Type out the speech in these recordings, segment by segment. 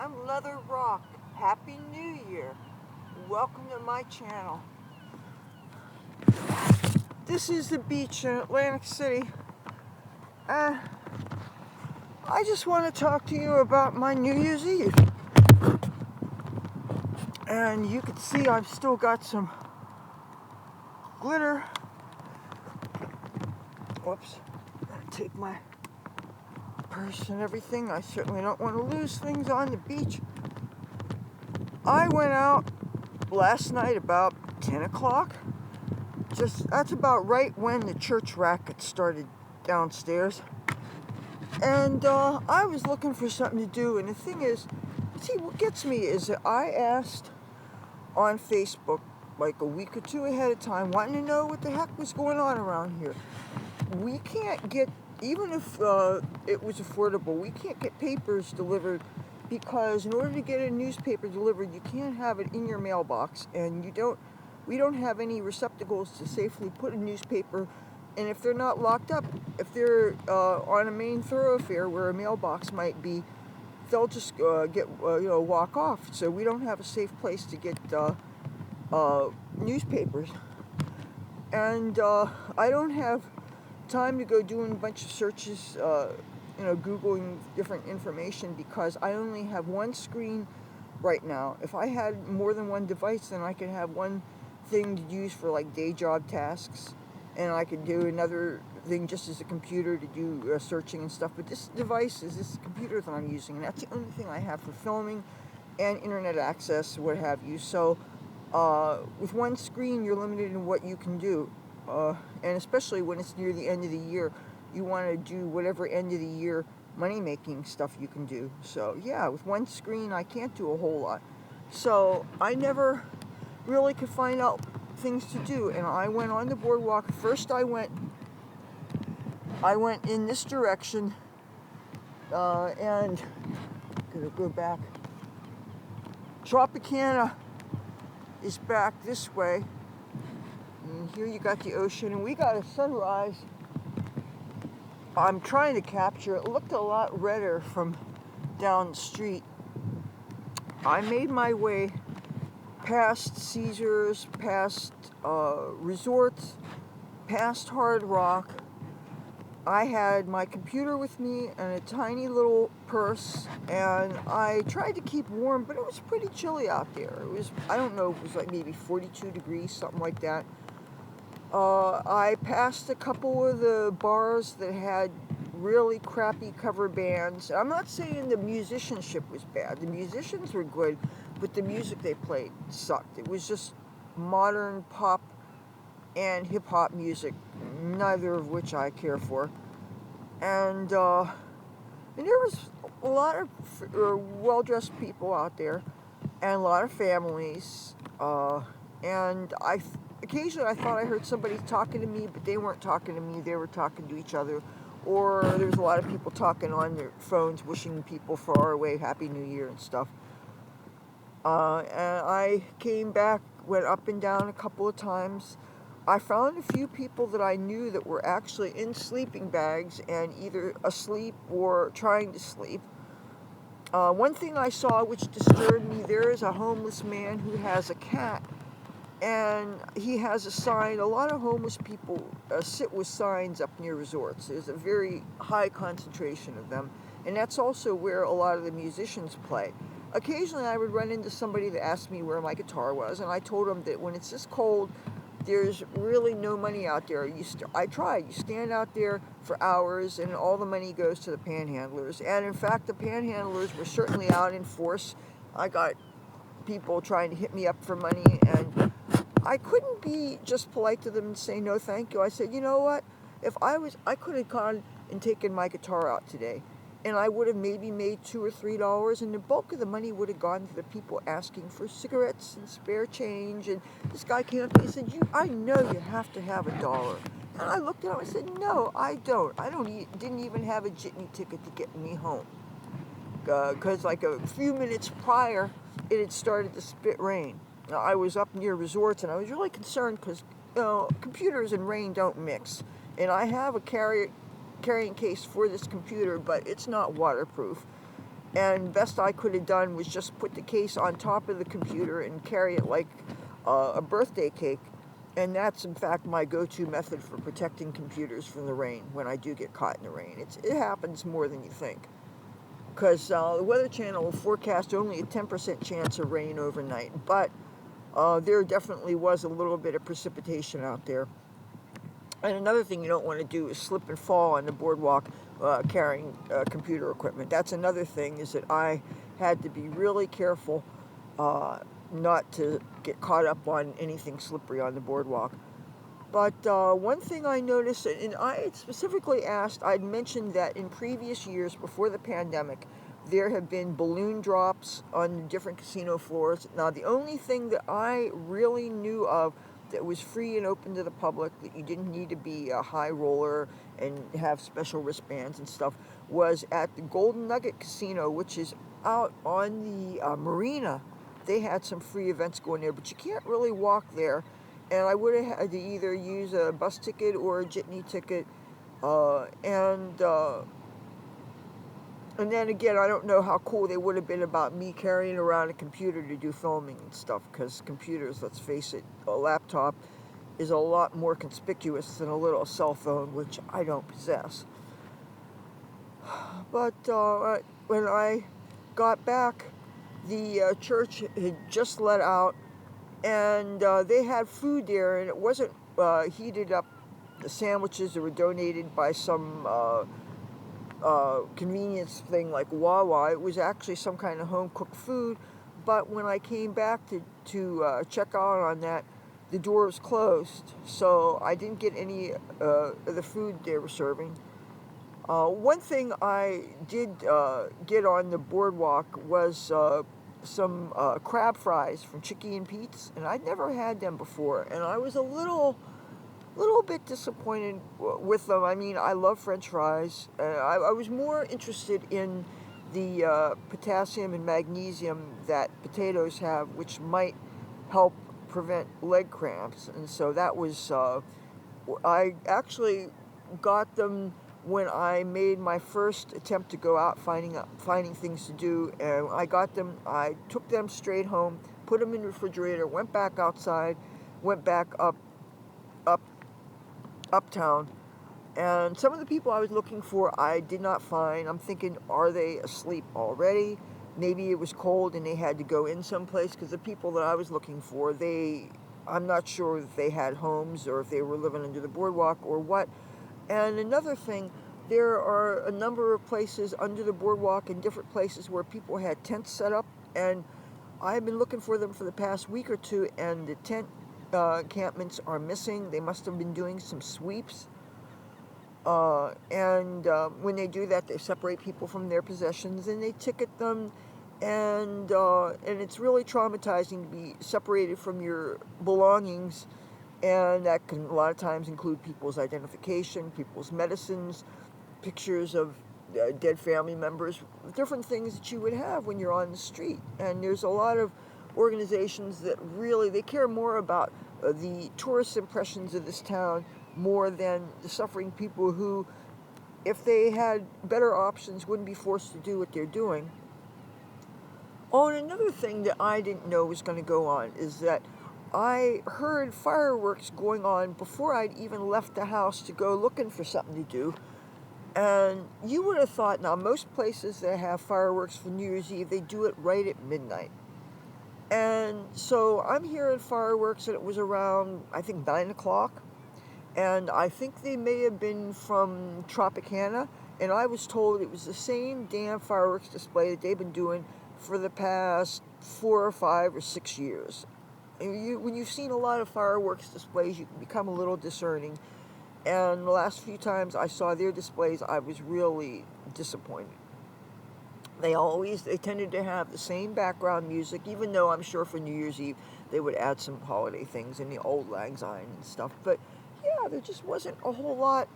I'm Leather Rokk. Happy New Year. Welcome to my channel. This is the beach in Atlantic City. I just want to talk to you about my New Year's Eve. And you can see I've still got some glitter. Whoops. Take my purse and everything. I certainly don't want to lose things on the beach. I went out last night about 10 o'clock. That's about right when the church racket started downstairs. And I was looking for something to do. And the thing is, see, what gets me is that I asked on Facebook like a week or two ahead of time, wanting to know what the heck was going on around here. We can't get, even if it was affordable, we can't get papers delivered because in order to get a newspaper delivered, you can't have it in your mailbox, and we don't have any receptacles to safely put a newspaper. And if they're not locked up, if they're on a main thoroughfare where a mailbox might be, they'll just walk off. So we don't have a safe place to get newspapers. And I don't have time to go doing a bunch of searches, Googling different information, because I only have one screen right now. If I had more than one device, then I could have one thing to use for like day job tasks, and I could do another thing just as a computer to do searching and stuff. But this device is this computer that I'm using, and that's the only thing I have for filming and internet access, what have you. So with one screen, you're limited in what you can do. And especially when it's near the end of the year, you want to do whatever end of the year money-making stuff you can do. So yeah, with one screen, I can't do a whole lot. So I never really could find out things to do, and I went on the boardwalk. First I went in this direction, and gonna go back. Tropicana is back this way. And here you got the ocean, and we got a sunrise. I'm trying to capture it. It looked a lot redder from down the street. I made my way past Caesars, past resorts, past Hard Rock. I had my computer with me and a tiny little purse, and I tried to keep warm, but it was pretty chilly out there. It was, I don't know, it was like maybe 42 degrees, something like that. I passed a couple of the bars that had really crappy cover bands. I'm not saying the musicianship was bad. The musicians were good, but the music they played sucked. It was just modern pop and hip-hop music, neither of which I care for. And there was a lot of well-dressed people out there, and a lot of families, and occasionally I thought I heard somebody talking to me, but they weren't talking to me, they were talking to each other. Or there was a lot of people talking on their phones, wishing people far away Happy New Year and stuff. And I came back, went up and down a couple of times. I found a few people that I knew that were actually in sleeping bags and either asleep or trying to sleep. One thing I saw which disturbed me, there is a homeless man who has a cat, and he has a sign. A lot of homeless people sit with signs up near resorts. There's a very high concentration of them, and that's also where a lot of the musicians play. Occasionally I would run into somebody that asked me where my guitar was, and I told them that when it's this cold, there's really no money out there. I tried. You stand out there for hours, and all the money goes to the panhandlers. And in fact, the panhandlers were certainly out in force. I got people trying to hit me up for money, and I couldn't be just polite to them and say no thank you. I said, you know what, if I could have gone and taken my guitar out today, and I would have maybe made $2 or $3, and the bulk of the money would have gone to the people asking for cigarettes and spare change. And this guy came up and he said, I know you have to have $1. And I looked at him and I said, no, I don't. Didn't even have a jitney ticket to get me home. Because like a few minutes prior, it had started to spit rain. Now, I was up near resorts, and I was really concerned because computers and rain don't mix. And I have a carrying case for this computer, but it's not waterproof. And best I could have done was just put the case on top of the computer and carry it like a birthday cake. And that's, in fact, my go-to method for protecting computers from the rain when I do get caught in the rain. It happens more than you think. Because the Weather Channel will forecast only a 10% chance of rain overnight. But there definitely was a little bit of precipitation out there. And another thing you don't want to do is slip and fall on the boardwalk carrying computer equipment. That's another thing, is that I had to be really careful not to get caught up on anything slippery on the boardwalk. But one thing I noticed, and I had specifically asked, I'd mentioned that in previous years before the pandemic, there have been balloon drops on different casino floors. Now, the only thing that I really knew of that was free and open to the public, that you didn't need to be a high roller and have special wristbands and stuff, was at the Golden Nugget Casino, which is out on the marina. They had some free events going there, but you can't really walk there. And I would have had to either use a bus ticket or a jitney ticket. And then again, I don't know how cool they would have been about me carrying around a computer to do filming and stuff, because computers, let's face it, a laptop is a lot more conspicuous than a little cell phone, which I don't possess. But when I got back, the church had just let out, and they had food there, and it wasn't heated up sandwiches that were donated by some convenience thing like Wawa. It was actually some kind of home-cooked food. But when I came back to check out on that, the door was closed, so I didn't get any of the food they were serving. One thing I did get on the boardwalk was some crab fries from Chicky and Pete's, and I'd never had them before, and I was a little bit disappointed with them. I mean, I love French fries. I was more interested in the potassium and magnesium that potatoes have, which might help prevent leg cramps, and so that was, I actually got them when I made my first attempt to go out finding things to do, and I got them. I took them straight home, put them in the refrigerator, went back outside, went back uptown, and some of the people I was looking for I did not find. I'm thinking, are they asleep already? Maybe it was cold and they had to go in someplace, because the people that I was looking for, I'm not sure if they had homes or if they were living under the boardwalk or what. And another thing, there are a number of places under the boardwalk and different places where people had tents set up, and I've been looking for them for the past week or two, and the tent encampments are missing. They must have been doing some sweeps. And when they do that, they separate people from their possessions and they ticket them. And it's really traumatizing to be separated from your belongings. And that can a lot of times include people's identification, people's medicines, pictures of dead family members, different things that you would have when you're on the street. And there's a lot of organizations that really, they care more about the tourist impressions of this town more than the suffering people who, if they had better options, wouldn't be forced to do what they're doing. Oh, and another thing that I didn't know was going to go on is that I heard fireworks going on before I'd even left the house to go looking for something to do. And you would have thought, now most places that have fireworks for New Year's Eve, they do it right at midnight. And so I'm hearing fireworks, and it was around, I think, 9 o'clock. And I think they may have been from Tropicana. And I was told it was the same damn fireworks display that they've been doing for the past 4 or 5 or 6 years. And when you've seen a lot of fireworks displays, you can become a little discerning. And the last few times I saw their displays, I was really disappointed. They tended to have the same background music, even though I'm sure for New Year's Eve they would add some holiday things in the old lang syne and stuff. But yeah, there just wasn't a whole lot.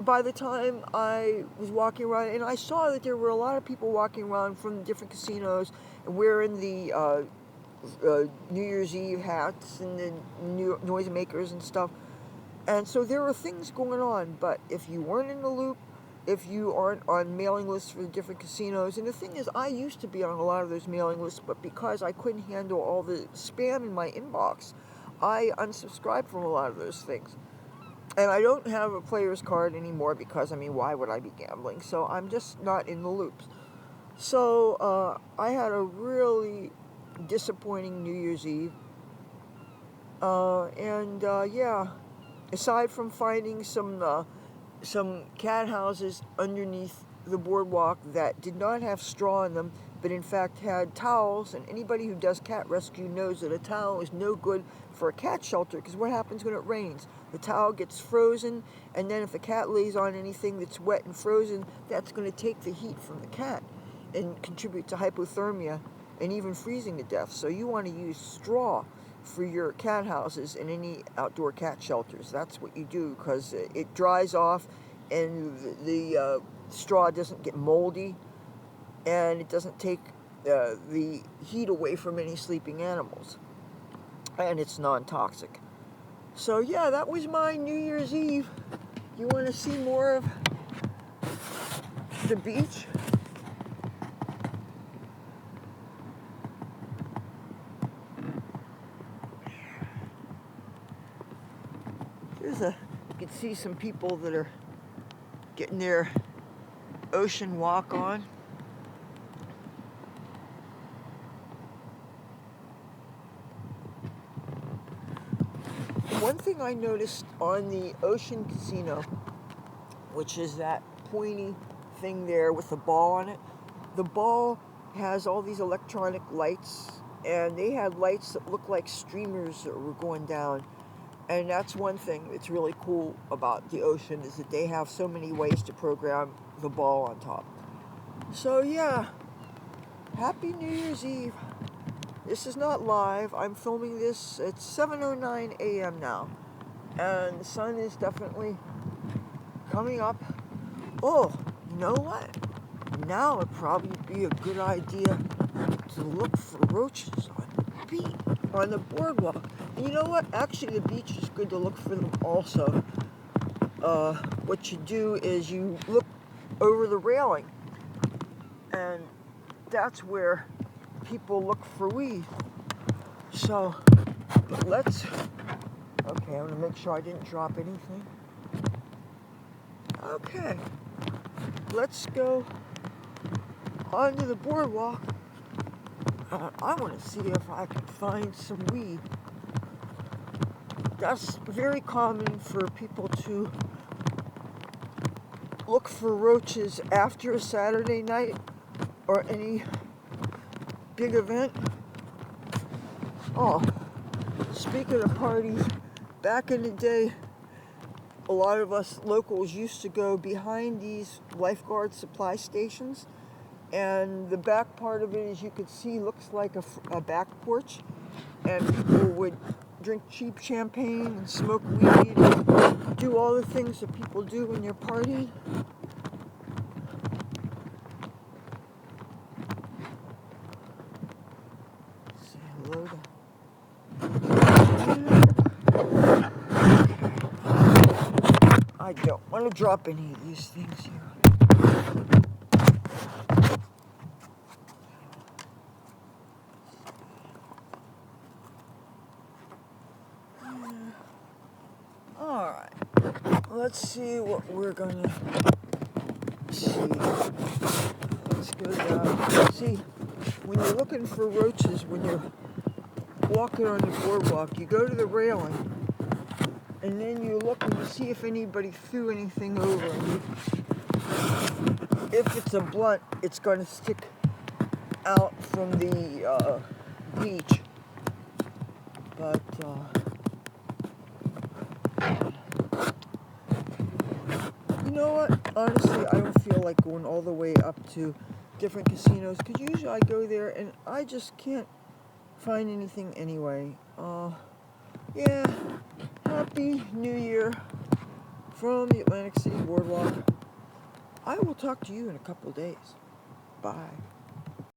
By the time I was walking around, and I saw that there were a lot of people walking around from different casinos wearing the New Year's Eve hats and the noisemakers and stuff. And so there were things going on, but if you weren't in the loop, if you aren't on mailing lists for the different casinos. And the thing is, I used to be on a lot of those mailing lists, but because I couldn't handle all the spam in my inbox, I unsubscribed from a lot of those things. And I don't have a player's card anymore because, I mean, why would I be gambling? So I'm just not in the loops. So I had a really disappointing New Year's Eve. Yeah, aside from finding some cat houses underneath the boardwalk that did not have straw in them, but in fact had towels, and anybody who does cat rescue knows that a towel is no good for a cat shelter, because what happens when it rains? The towel gets frozen, and then if the cat lays on anything that's wet and frozen, that's going to take the heat from the cat and contribute to hypothermia and even freezing to death. So you want to use straw for your cat houses and any outdoor cat shelters. That's what you do, because it dries off and the straw doesn't get moldy, and it doesn't take the heat away from any sleeping animals, and it's non-toxic. So yeah, that was my New Year's Eve. You want to see more of the beach? You can see some people that are getting their ocean walk on. One thing I noticed on the Ocean Casino, which is that pointy thing there with the ball on it, the ball has all these electronic lights, and they had lights that look like streamers that were going down. And that's one thing that's really cool about the Ocean, is that they have so many ways to program the ball on top. So yeah, happy New Year's Eve. This is not live. I'm filming this. It's 7:09 a.m. now, and the sun is definitely coming up. Oh, you know what? Now it'd probably be a good idea to look for roaches on the boardwalk. And you know what? Actually, the beach is good to look for them also. What you do is you look over the railing, and that's where people look for weed. So, okay, I'm gonna make sure I didn't drop anything. Okay, let's go onto the boardwalk. I want to see if I can find some weed. That's very common for people to look for roaches after a Saturday night or any big event. Oh, speaking of parties, back in the day, a lot of us locals used to go behind these lifeguard supply stations, and the back part of it, as you could see, looks like a back porch, and people would drink cheap champagne and smoke weed and do all the things that people do when they're partying. Say hello to... I don't want to drop any of these things here. Alright, let's see what we're gonna see. Let's go down. See, when you're looking for roaches, when you're walking on the boardwalk, you go to the railing, and then you look and you see if anybody threw anything over. If it's a blunt, it's going to stick out from the beach. But, you know what? Honestly, I don't feel like going all the way up to different casinos, because usually I go there and I just can't find anything anyway. Yeah, Happy New Year from the Atlantic City Boardwalk. I will talk to you in a couple days. Bye.